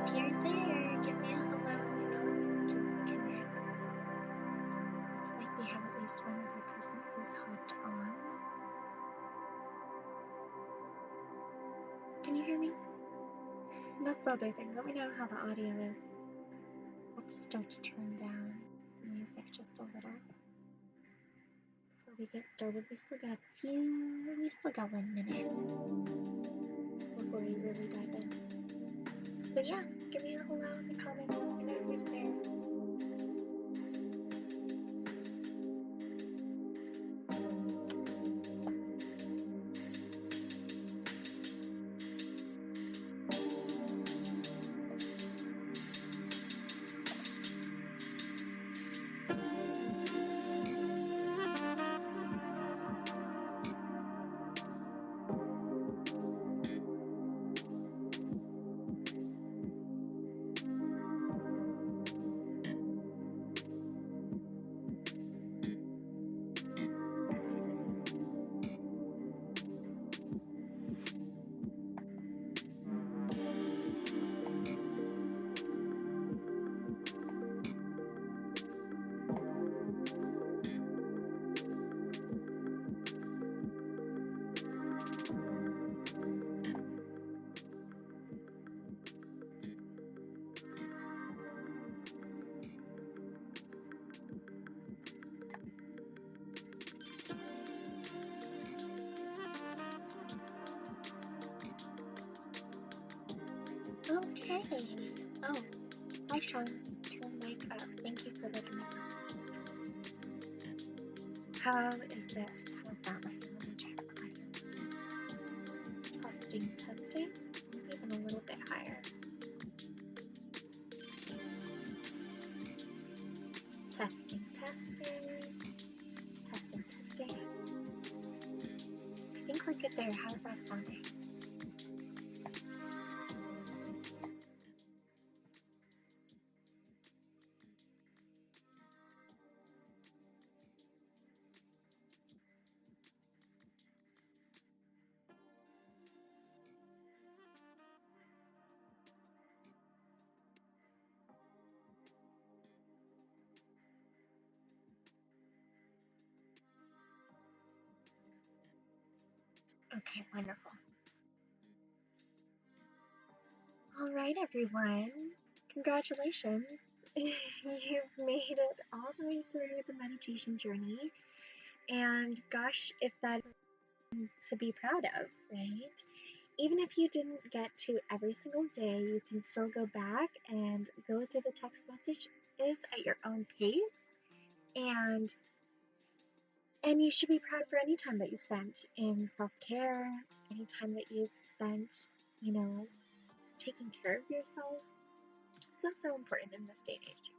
If you're there, give me a hello in the comments to connect. Looks like we have at least one other person who's hopped on. Can you hear me? That's the other thing. Let me know how the audio is. We'll start to turn down the music just a little. Before we get started, we still got 1 minute before we really dive in. But yes, give me a hello in the comments. Let me know who's there. Okay. Oh, hi Sean. Turn mic up. Thank you for letting me know. How is this? How's that looking? Let me check the audio. Testing, testing. Even a little bit higher. Testing, testing. Testing, testing. I think we're good there. How's that sounding? Okay, wonderful. All right, everyone. Congratulations. You've made it all the way through the meditation journey. And gosh, if that is to be proud of, right? Even if you didn't get to every single day, you can still go back and go through the text messages at your own pace. And you should be proud for any time that you spent in self-care, any time that you've spent, taking care of yourself. So important in this day and age.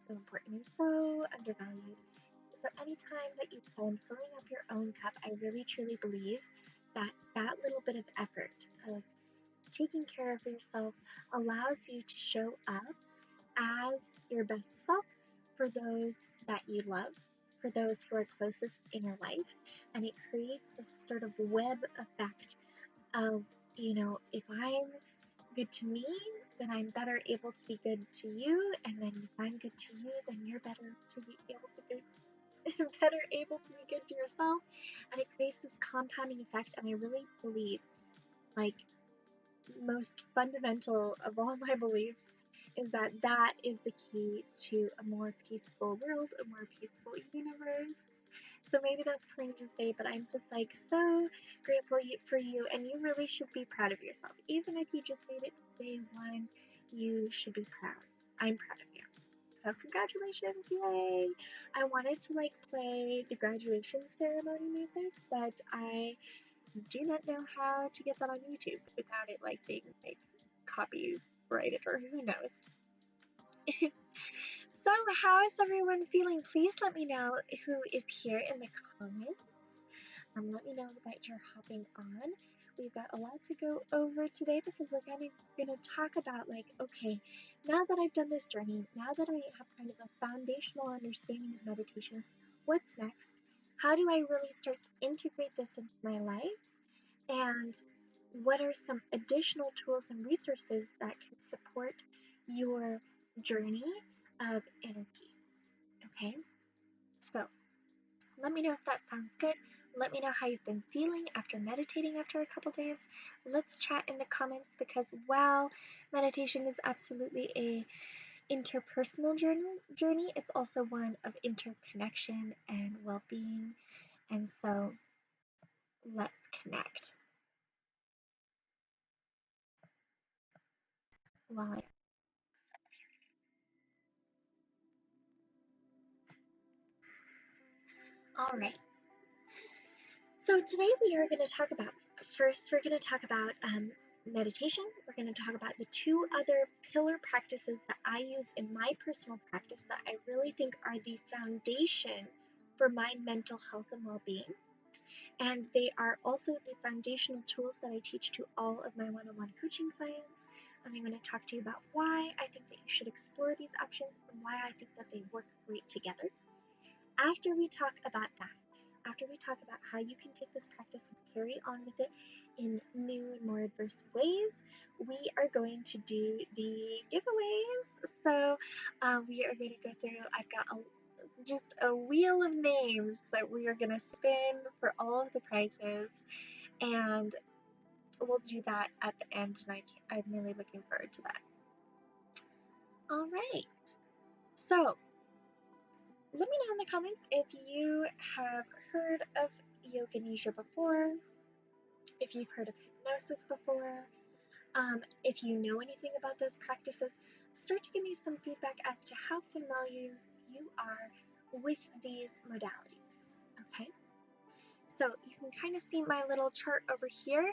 So important and so undervalued. So any time that you spend filling up your own cup, I really truly believe that little bit of effort of taking care of yourself allows you to show up as your best self for those that you love, for those who are closest in your life. And it creates this sort of web effect of, if I'm good to me, then I'm better able to be good to you. And then if I'm good to you, then you're better to be able to be good to yourself. And it creates this compounding effect. And I really believe, like, most fundamental of all my beliefs is that is the key to a more peaceful world, a more peaceful universe. So maybe that's corny to say, but I'm just like so grateful for you, and you really should be proud of yourself. Even if you just made it to day 1, you should be proud. I'm proud of you. So congratulations, yay! I wanted to play the graduation ceremony music, but I do not know how to get that on YouTube without it being copyrighted or who knows. So how is everyone feeling? Please let me know who is here in the comments. Let me know that you're hopping on. We've got a lot to go over today because we're gonna talk about okay, now that I've done this journey, now that I have kind of a foundational understanding of meditation, what's next? How do I really start to integrate this into my life? And what are some additional tools and resources that can support your journey of inner peace? Okay, so let me know if that sounds good. Let me know how you've been feeling after meditating after a couple days. Let's chat in the comments because while meditation is absolutely a interpersonal journey, it's also one of interconnection and well-being. And so let's connect. While I All right. So today we are going to talk about, first we're going to talk about meditation. We're going to talk about the two other pillar practices that I use in my personal practice that I really think are the foundation for my mental health and well-being. And they are also the foundational tools that I teach to all of my one-on-one coaching clients. And I'm going to talk to you about why I think that you should explore these options and why I think that they work great together. After we talk about that, after we talk about how you can take this practice and carry on with it in new and more adverse ways, we are going to do the giveaways. So we are going to go through, I've got just a wheel of names that we are going to spin for all of the prizes, and we'll do that at the end, and I'm really looking forward to that. All right, so let me know in the comments if you have heard of yoga nidra before, if you've heard of hypnosis before, if you know anything about those practices. Start to give me some feedback as to how familiar you are with these modalities. Okay, so you can kind of see my little chart over here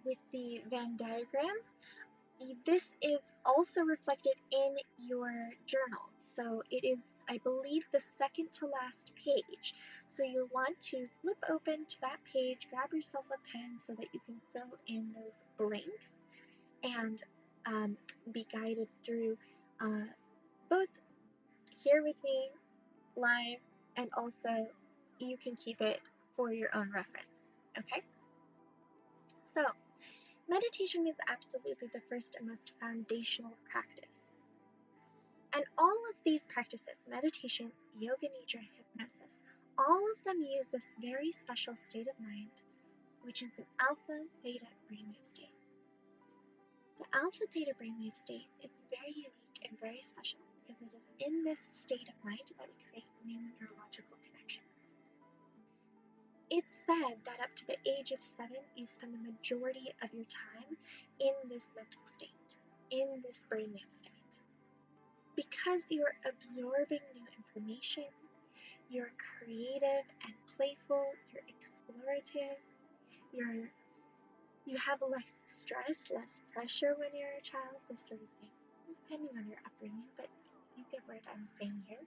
with the Venn diagram. This is also reflected in your journal. So it is, I believe, the second to last page. So you'll want to flip open to that page, grab yourself a pen so that you can fill in those blanks and be guided through both here with me live, and also you can keep it for your own reference. Okay? So meditation is absolutely the first and most foundational practice. And all of these practices, meditation, yoga nidra, hypnosis, all of them use this very special state of mind, which is an alpha theta brainwave state. The alpha theta brainwave state is very unique and very special because it is in this state of mind that we create new neurological connections. It's said that up to the age of 7, you spend the majority of your time in this mental state, in this brainwave state. Because you're absorbing new information, you're creative and playful, you're explorative, you have less stress, less pressure when you're a child, this sort of thing, depending on your upbringing, but you get what I'm saying here.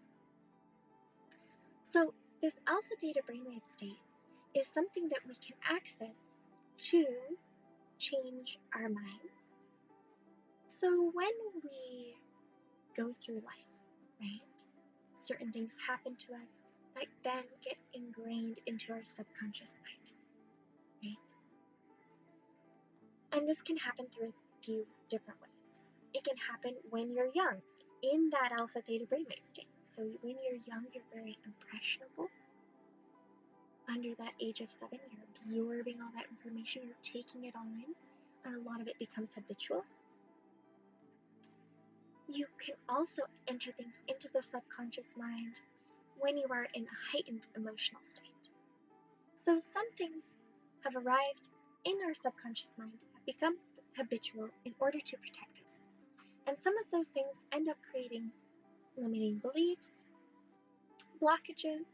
So this alpha theta brainwave state is something that we can access to change our minds. So when we go through life, right, certain things happen to us that then get ingrained into our subconscious mind, right? And this can happen through a few different ways. It can happen when you're young, in that alpha theta brainwave state. So when you're young, you're very impressionable. Under that age of 7, you're absorbing all that information, you're taking it all in, and a lot of it becomes habitual. You can also enter things into the subconscious mind when you are in a heightened emotional state. So some things have arrived in our subconscious mind, have become habitual in order to protect us. And some of those things end up creating limiting beliefs, blockages.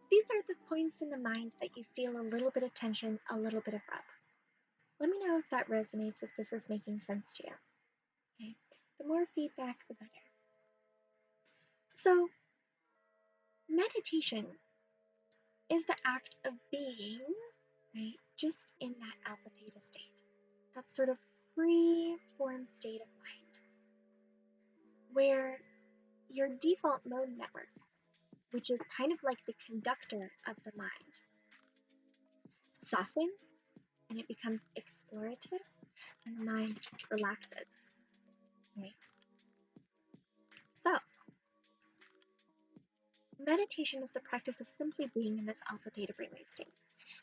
These are the points in the mind that you feel a little bit of tension, a little bit of rub. Let me know if that resonates, if this is making sense to you. Okay? The more feedback, the better. So, meditation is the act of being, right, just in that alpha theta state, that sort of free form state of mind, where your default mode network, which is kind of like the conductor of the mind, softens and it becomes explorative and the mind relaxes. Right? So, meditation is the practice of simply being in this alpha theta brainwave state.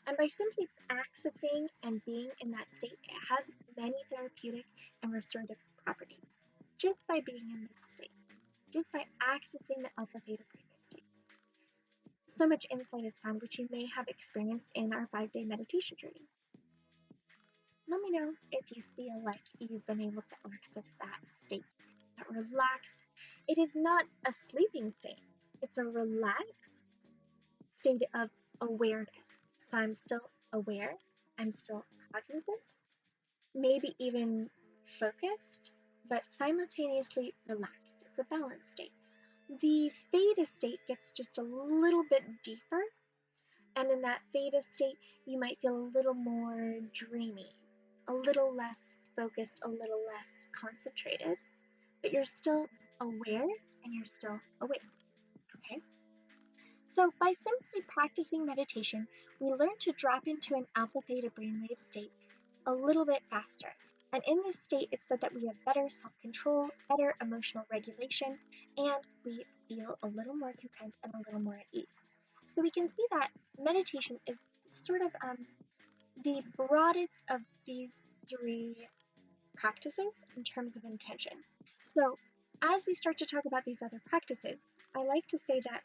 And by simply accessing and being in that state, it has many therapeutic and restorative properties just by being in this state, just by accessing the alpha theta brainwave state. So much insight is found, which you may have experienced in our 5-day meditation journey. Let me know if you feel like you've been able to access that state, that relaxed. It is not a sleeping state, it's a relaxed state of awareness. So I'm still aware, I'm still cognizant, maybe even focused, but simultaneously relaxed. It's a balanced state. The theta state gets just a little bit deeper, and in that theta state, you might feel a little more dreamy, a little less focused, a little less concentrated, but you're still aware and you're still awake. Okay? So, by simply practicing meditation, we learn to drop into an alpha theta brainwave state a little bit faster. And in this state, it's said that we have better self control, better emotional regulation, and we feel a little more content and a little more at ease. So, we can see that meditation is sort of the broadest of these three practices in terms of intention. So, as we start to talk about these other practices, I like to say that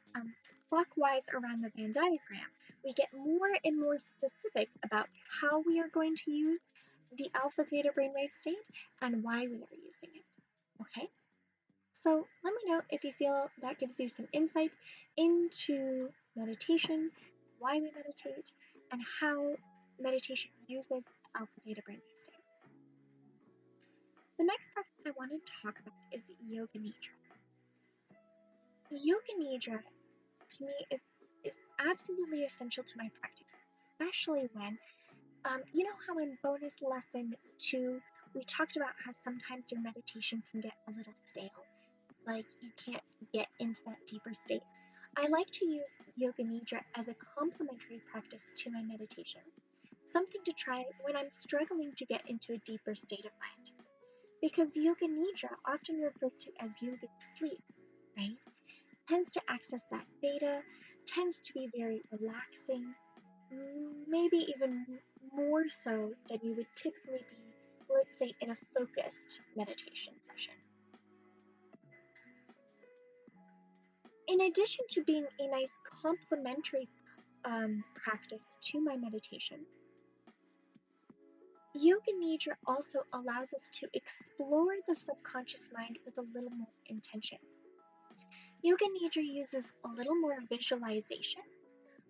clockwise around the Venn diagram, we get more and more specific about how we are going to use the alpha theta brainwave state and why we are using it. Okay? So, let me know if you feel that gives you some insight into meditation, why we meditate, and how meditation uses the alpha theta brainwave state. The next practice I want to talk about is Yoga Nidra. Yoga Nidra, to me, is absolutely essential to my practice, especially when, you know how in bonus lesson 2, we talked about how sometimes your meditation can get a little stale, like you can't get into that deeper state. I like to use Yoga Nidra as a complementary practice to my meditation, something to try when I'm struggling to get into a deeper state of mind. Because Yoga Nidra, often referred to as yoga sleep, right, tends to access that theta, tends to be very relaxing, maybe even more so than you would typically be, let's say, in a focused meditation session. In addition to being a nice complementary practice to my meditation, Yoga Nidra also allows us to explore the subconscious mind with a little more intention. Yoga Nidra uses a little more visualization,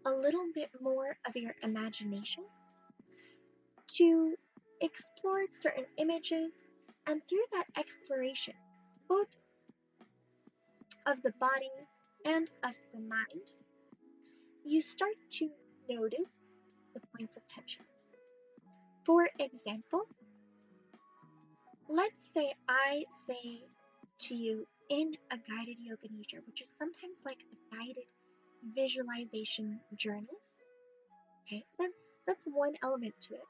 a little bit more of your imagination to explore certain images, and through that exploration, both of the body and of the mind, you start to notice the points of tension. For example, let's say I say to you in a guided yoga nidra, which is sometimes like a guided visualization journey. Okay, that's one element to it.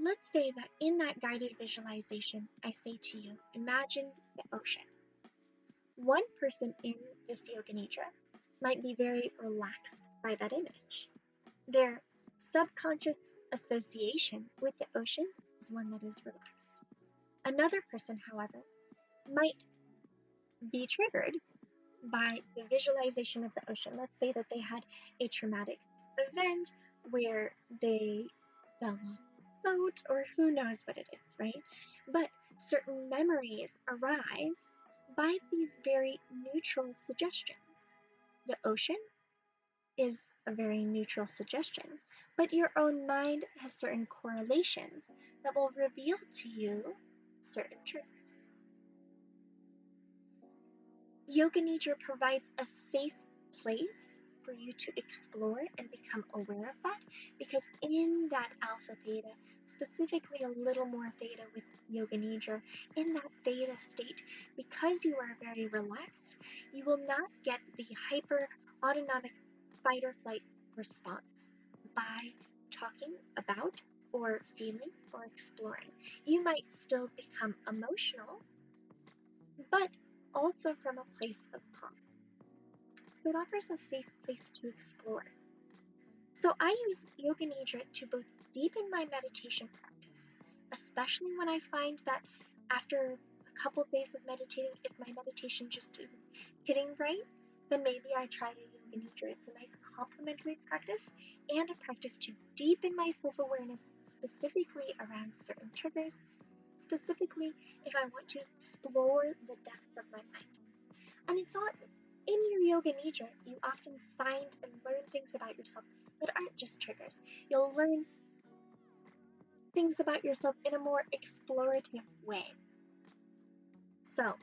Let's say that in that guided visualization, I say to you, imagine the ocean. One person in this yoga nidra might be very relaxed by that image. Their subconscious association with the ocean is one that is relaxed. Another person, however, might be triggered by the visualization of the ocean. Let's say that they had a traumatic event where they fell off a boat, or who knows what it is, right? But certain memories arise by these very neutral suggestions. The ocean is a very neutral suggestion, but your own mind has certain correlations that will reveal to you certain triggers. Yoga Nidra provides a safe place for you to explore and become aware of that, because in that alpha theta, specifically a little more theta with Yoga Nidra, in that theta state, because you are very relaxed, you will not get the hyper autonomic fight or flight response by talking about or feeling or exploring. You might still become emotional, but also from a place of calm. So it offers a safe place to explore. So I use Yoga Nidra to both deepen my meditation practice, especially when I find that after a couple days of meditating, if my meditation just isn't hitting right, then maybe I try the Yoga Nidra. It's a nice complementary practice and a practice to deepen my self-awareness specifically around certain triggers, specifically if I want to explore the depths of my mind. And it's all in your Yoga Nidra, you often find and learn things about yourself that aren't just triggers. You'll learn things about yourself in a more explorative way. So,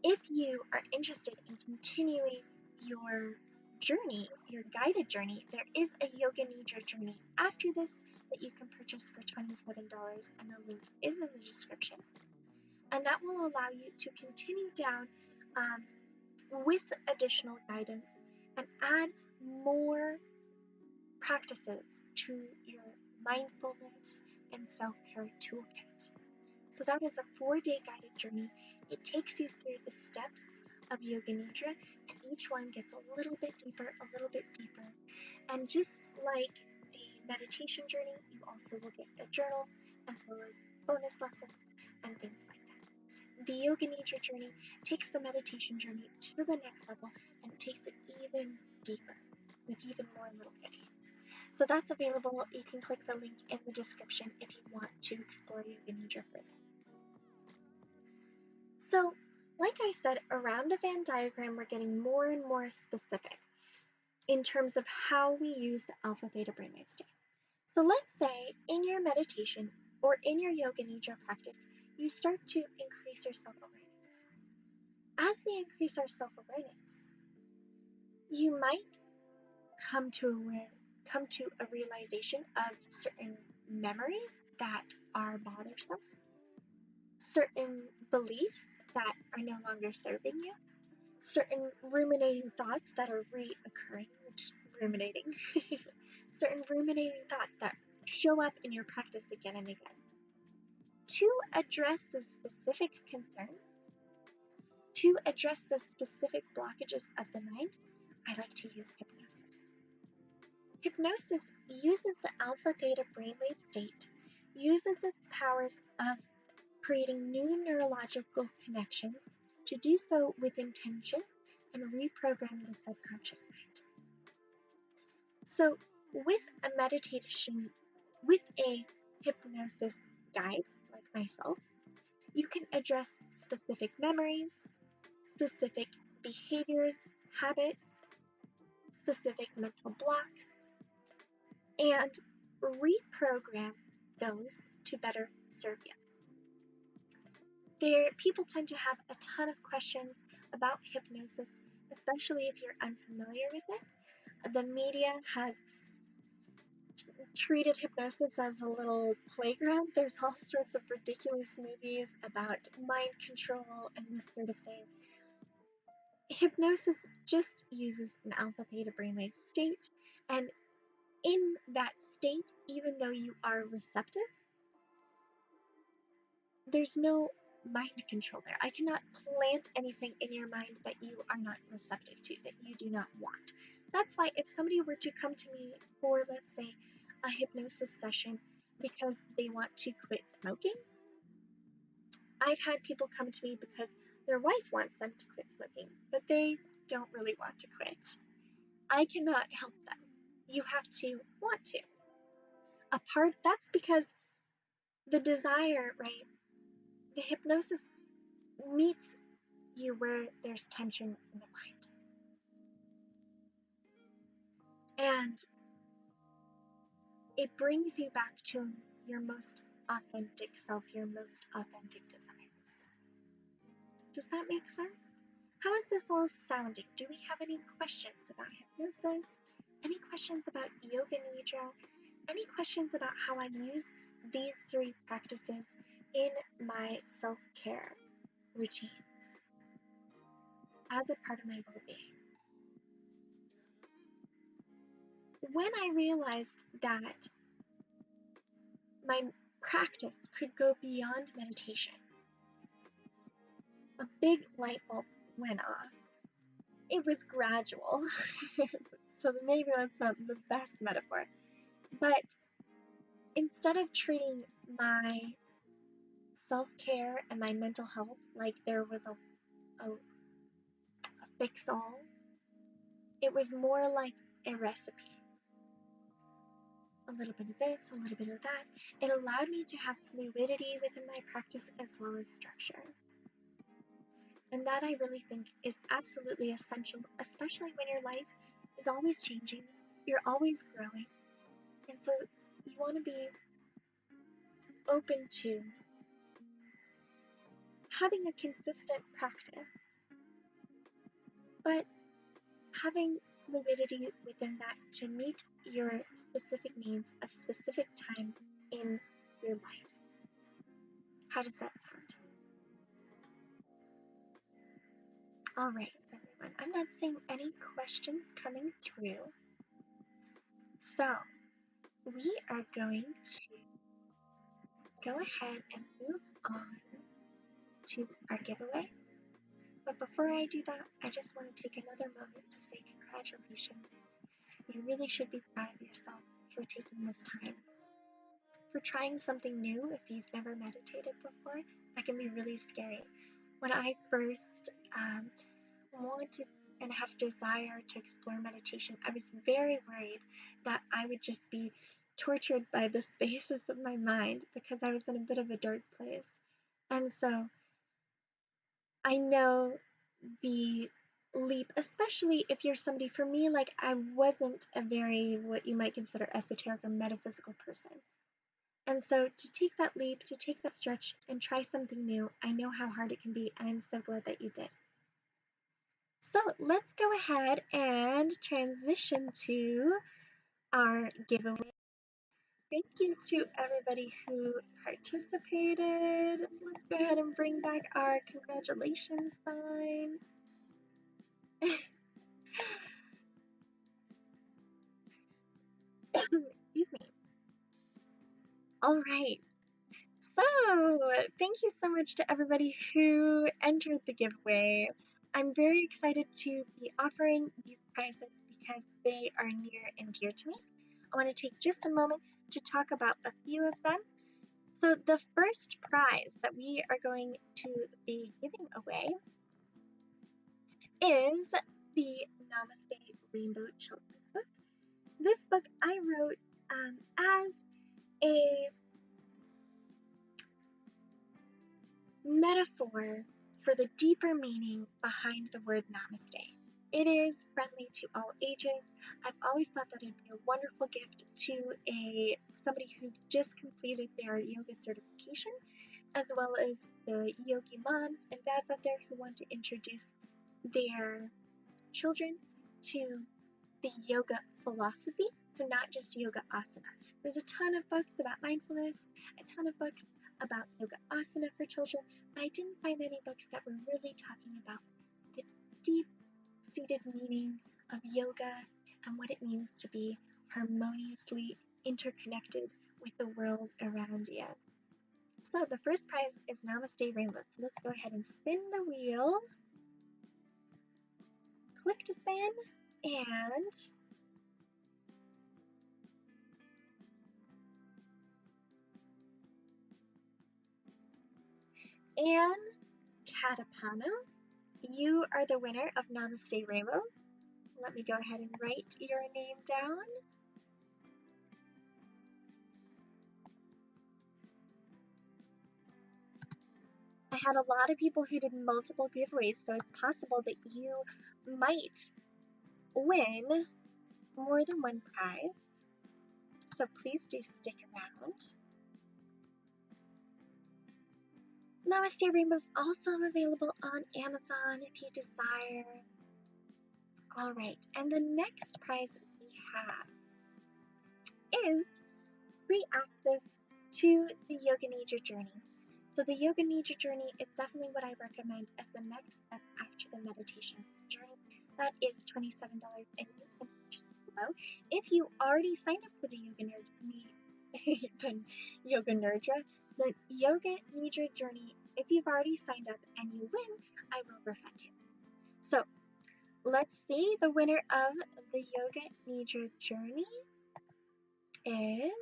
if you are interested in continuing your journey, your guided journey, there is a Yoga Nidra journey after this that you can purchase for $27, and the link is in the description. And that will allow you to continue down with additional guidance and add more practices to your mindfulness and self-care toolkit. So that is a 4-day guided journey. It takes you through the steps of Yoga Nidra, and each one gets a little bit deeper, a little bit deeper. And just like the meditation journey, you also will get a journal as well as bonus lessons and things like that. The Yoga Nidra journey takes the meditation journey to the next level, and it takes it even deeper with even more little goodies. So that's available. You can click the link in the description if you want to explore Yoga Nidra further. So, like I said, around the Venn diagram, we're getting more and more specific in terms of how we use the alpha theta brainwave state. So let's say in your meditation or in your Yoga Nidra practice, you start to increase your self-awareness. As we increase our self-awareness, you might come to a realization of certain memories that are bothersome, certain beliefs that are no longer serving you, certain ruminating thoughts that are reoccurring, certain ruminating thoughts that show up in your practice again and again. To address the specific concerns, to address the specific blockages of the mind, I like to use hypnosis. Hypnosis uses the alpha theta brainwave state, uses its powers of creating new neurological connections to do so with intention and reprogram the subconscious mind. So with a meditation, with a hypnosis guide like myself, you can address specific memories, specific behaviors, habits, specific mental blocks, and reprogram those to better serve you. People tend to have a ton of questions about hypnosis, especially if you're unfamiliar with it. The media has treated hypnosis as a little playground. There's all sorts of ridiculous movies about mind control and this sort of thing. Hypnosis just uses an alpha theta brainwave state, and in that state, even though you are receptive, there's no mind control there. I cannot plant anything in your mind that you are not receptive to, that you do not want. That's why if somebody were to come to me for, let's say, a hypnosis session because they want to quit smoking, I've had people come to me because their wife wants them to quit smoking, but they don't really want to quit. I cannot help them. You have to want to. That's because the desire, right? The hypnosis meets you where there's tension in the mind. And it brings you back to your most authentic self, your most authentic desires. Does that make sense? How is this all sounding? Do we have any questions about hypnosis? Any questions about Yoga Nidra? Any questions about how I use these 3 practices in my self-care routines as a part of my well-being? when I realized that my practice could go beyond meditation, a big light bulb went off. It was gradual, so maybe that's not the best metaphor, but instead of treating my self-care and my mental health like there was a fix-all, it was more like a recipe. A little bit of this, a little bit of that. It allowed me to have fluidity within my practice as well as structure. And that I really think is absolutely essential, especially when your life is always changing, you're always growing. And so you want to be open to having a consistent practice, but having fluidity within that to meet your specific needs of specific times in your life. How does that sound? All right, everyone. I'm not seeing any questions coming through. So we are going to go ahead and move on to our giveaway. But before I do that, I just want to take another moment to say congratulations. You really should be proud of yourself for taking this time, for trying something new. If you've never meditated before, that can be really scary. When I first wanted and had a desire to explore meditation, I was very worried that I would just be tortured by the spaces of my mind because I was in a bit of a dark place. And so I know the leap, especially if you're somebody, for me, like I wasn't a very, what you might consider esoteric or metaphysical person. And so to take that leap, to take that stretch and try something new, I know how hard it can be, and I'm so glad that you did. So let's go ahead and transition to our giveaway. Thank you to everybody who participated. Let's go ahead and bring back our congratulations sign. Excuse me. All right. So, thank you so much to everybody who entered the giveaway. I'm very excited to be offering these prizes because they are near and dear to me. I want to take just a moment to talk about a few of them. So, the first prize that we are going to be giving away is the Namaste Rainbow Children's Book. This book I wrote as a metaphor for the deeper meaning behind the word namaste. It is friendly to all ages. I've always thought that it'd be a wonderful gift to somebody who's just completed their yoga certification, as well as the yogi moms and dads out there who want to introduce their children to the yoga philosophy, so not just yoga asana. There's a ton of books about mindfulness, a ton of books about yoga asana for children, but I didn't find any books that were really talking about the deep-seated meaning of yoga and what it means to be harmoniously interconnected with the world around you. So the first prize is Namaste Rainbow. So let's go ahead and spin the wheel. Click to spin, and Anne Catapano, you are the winner of Namaste Rainbow. Let me go ahead and write your name down. I had a lot of people who did multiple giveaways, so it's possible that you might win more than one prize. So please do stick around. Namaste Rainbow is also available on Amazon if you desire. All right, and the next prize we have is free access to the Yoga Nidra Journey. So the Yoga Nidra Journey is definitely what I recommend as the next step after the meditation journey. That is $27, and you can purchase below. If you already signed up for the Yoga Nerdra, the Yoga Nidra journey, if you've already signed up and you win, I will refund you. So let's see, the winner of the Yoga Nidra journey is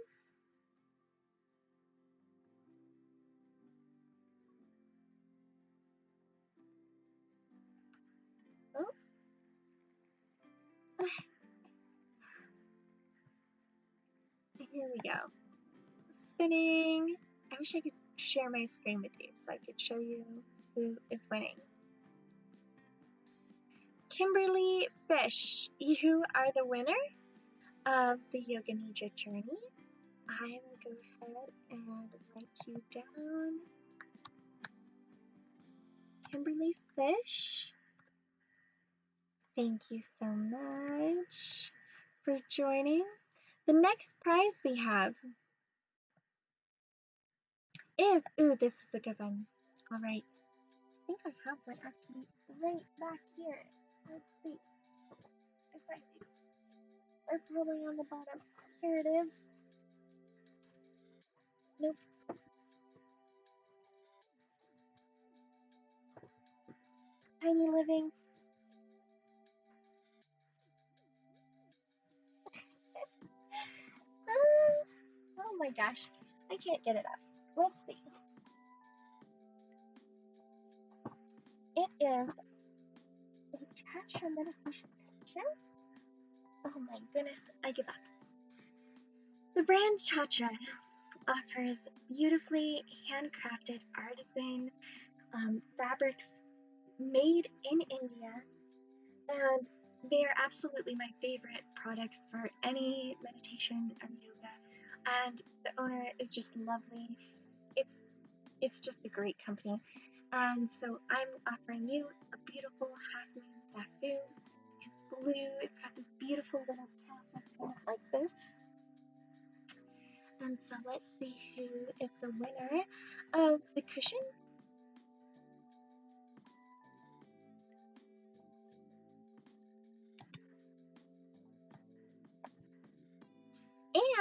oh, here we go. Spinning. I wish I could share my screen with you so I could show you who is winning. Kimberly Fish, you are the winner of the Yoga Nidra journey. I will go ahead and write you down. Kimberly Fish, thank you so much for joining. The next prize we have is, ooh, this is a good one. All right, I think I have one actually right back here. Let's see if I do. Or probably on the bottom. Here it is. Nope. Tiny Living. Oh my gosh, I can't get it up. Let's see. It is a Chacha meditation kitchen. Oh my goodness, I give up. The brand Chacha offers beautifully handcrafted artisan fabrics made in India, and they are absolutely my favorite products for any meditation or yoga. And the owner is just lovely. It's just a great company. And so I'm offering you a beautiful half moon zafu. It's blue. It's got this beautiful little tassel kind of like this. And so let's see who is the winner of the cushion.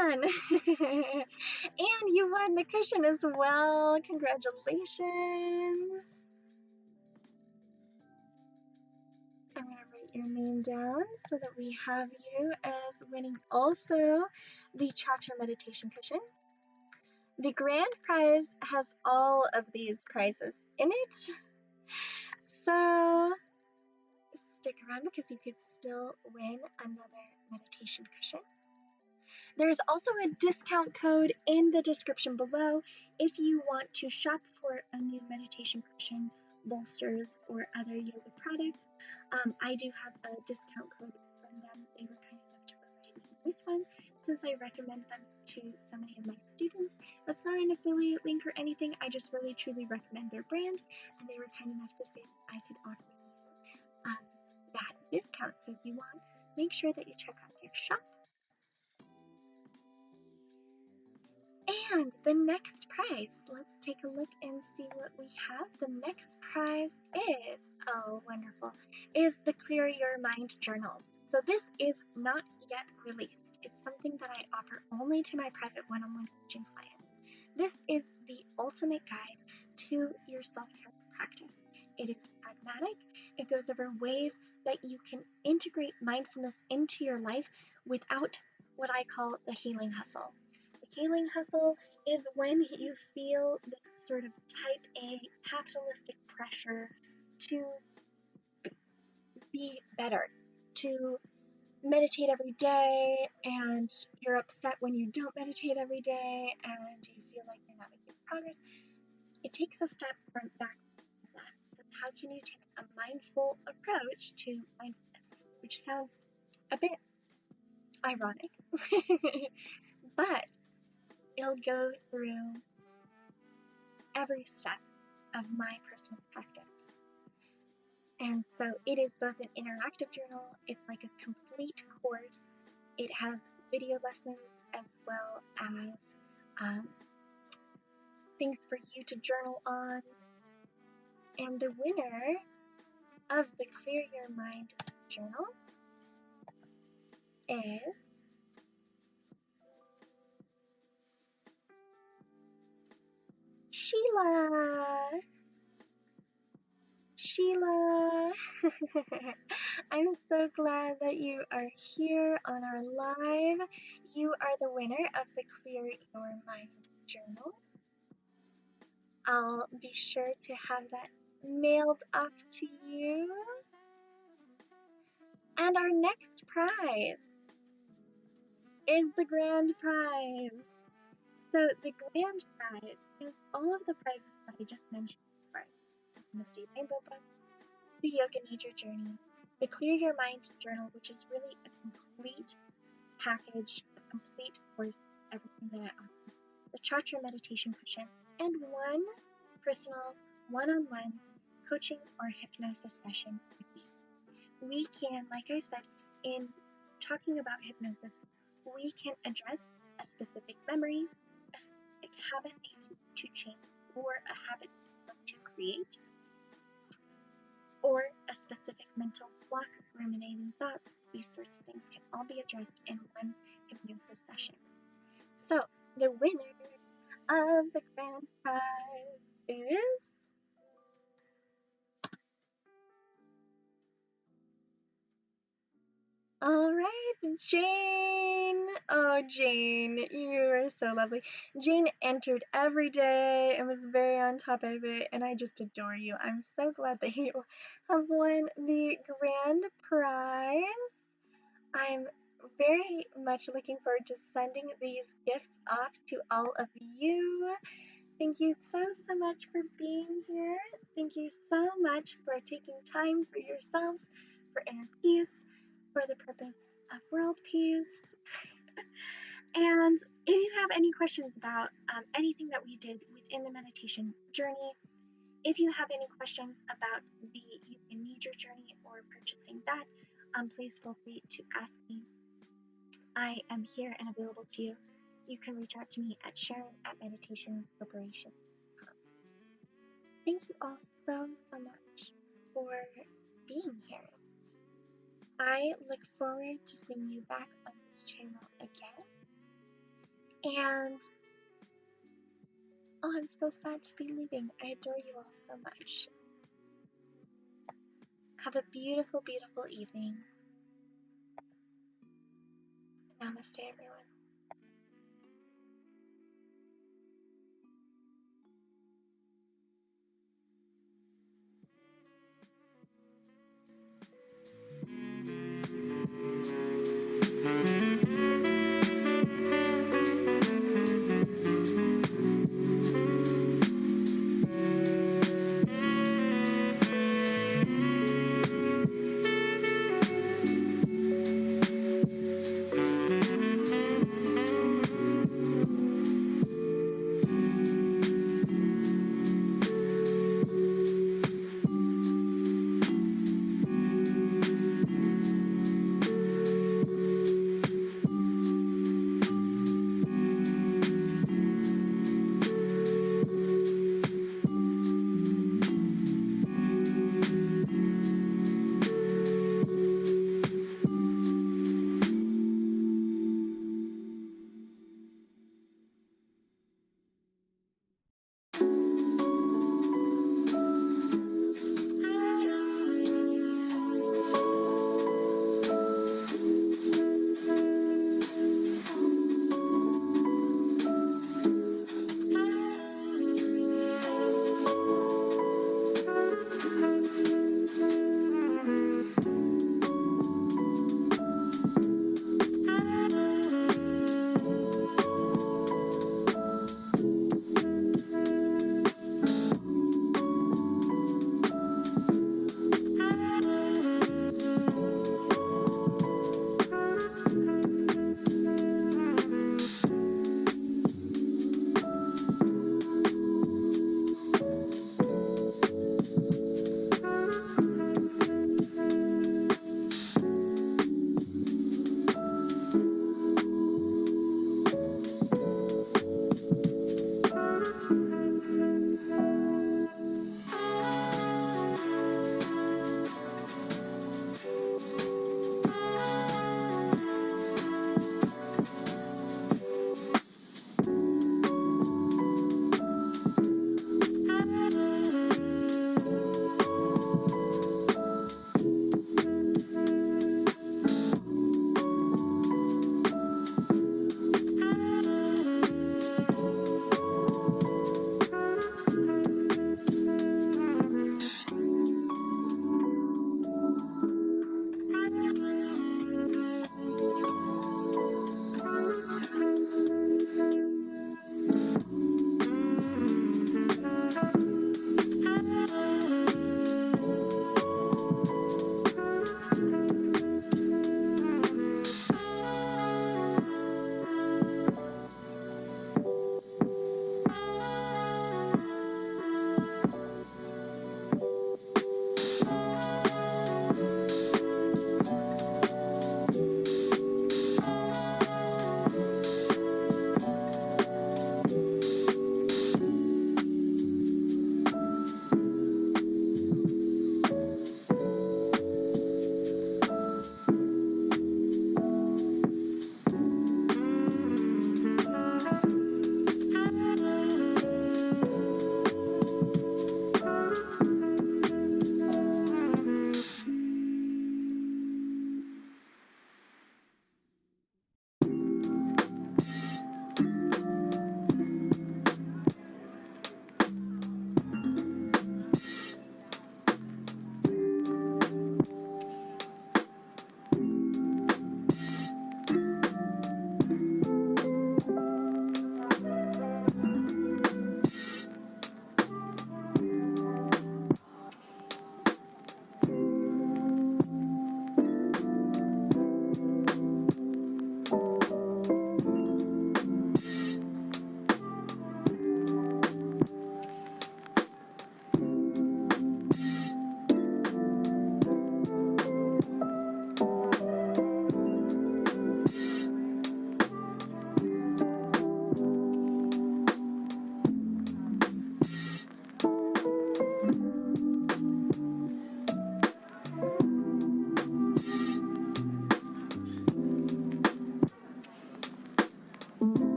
Anne! Anne, you won the cushion as well. Congratulations. I'm going to write your name down so that we have you as winning also the Chacha meditation cushion. The grand prize has all of these prizes in it. So stick around because you could still win another meditation cushion. There's also a discount code in the description below if you want to shop for a new meditation cushion, bolsters, or other yoga products. I do have a discount code from them. They were kind enough to provide me with one since I recommend them to so many of my students. That's not an affiliate link or anything. I just really truly recommend their brand, and they were kind enough to say that I could offer you that discount. So if you want, make sure that you check out their shop. And the next prize, let's take a look and see what we have. The next prize is, oh wonderful, is the Clear Your Mind Journal. So this is not yet released. It's something that I offer only to my private one-on-one coaching clients. This is the ultimate guide to your self-care practice. It is pragmatic. It goes over ways that you can integrate mindfulness into your life without what I call the healing hustle. The healing hustle is when you feel this sort of type A capitalistic pressure to be better, to meditate every day, and you're upset when you don't meditate every day, and you feel like you're not making progress. It takes a step back from that. So how can you take a mindful approach to mindfulness, which sounds a bit ironic, but it'll go through every step of my personal practice. And so it is both an interactive journal, it's like a complete course. It has video lessons as well as things for you to journal on. And the winner of the Clear Your Mind journal is Sheila. Sheila, I'm so glad that you are here on our live. You are the winner of the Clear Your Mind journal. I'll be sure to have that mailed off to you. And our next prize is the grand prize. So the grand prize is all of the prizes that I just mentioned before. The Misty Rainbow book, the Yoga Nidra journey, the Clear Your Mind journal, which is really a complete package, a complete course, everything that I offer, the Chakra meditation cushion, and one personal one-on-one coaching or hypnosis session with me. We can, like I said, in talking about hypnosis, we can address a specific memory, a specific habit that you need to change, or a habit that you want to create, or a specific mental block, ruminating thoughts. These sorts of things can all be addressed in one hypnosis session. So, the winner of the grand prize is all right, Jane. Oh, Jane, you are so lovely. Jane entered every day and was very on top of it, and I just adore you. I'm so glad that you have won the grand prize. I'm very much looking forward to sending these gifts off to all of you. Thank you so much for being here. Thank you so much for taking time for yourselves, for inner peace, for the purpose of world peace. And if you have any questions about anything that we did within the meditation journey, if you have any questions about the Yoga Nidra journey or purchasing that, please feel free to ask me. I am here and available to you. You can reach out to me at sharon@meditationcorporation.com. Thank you all so much for being here. I look forward to seeing you back on this channel again. And oh, I'm so sad to be leaving. I adore you all so much. Have a beautiful, beautiful evening. Namaste, everyone.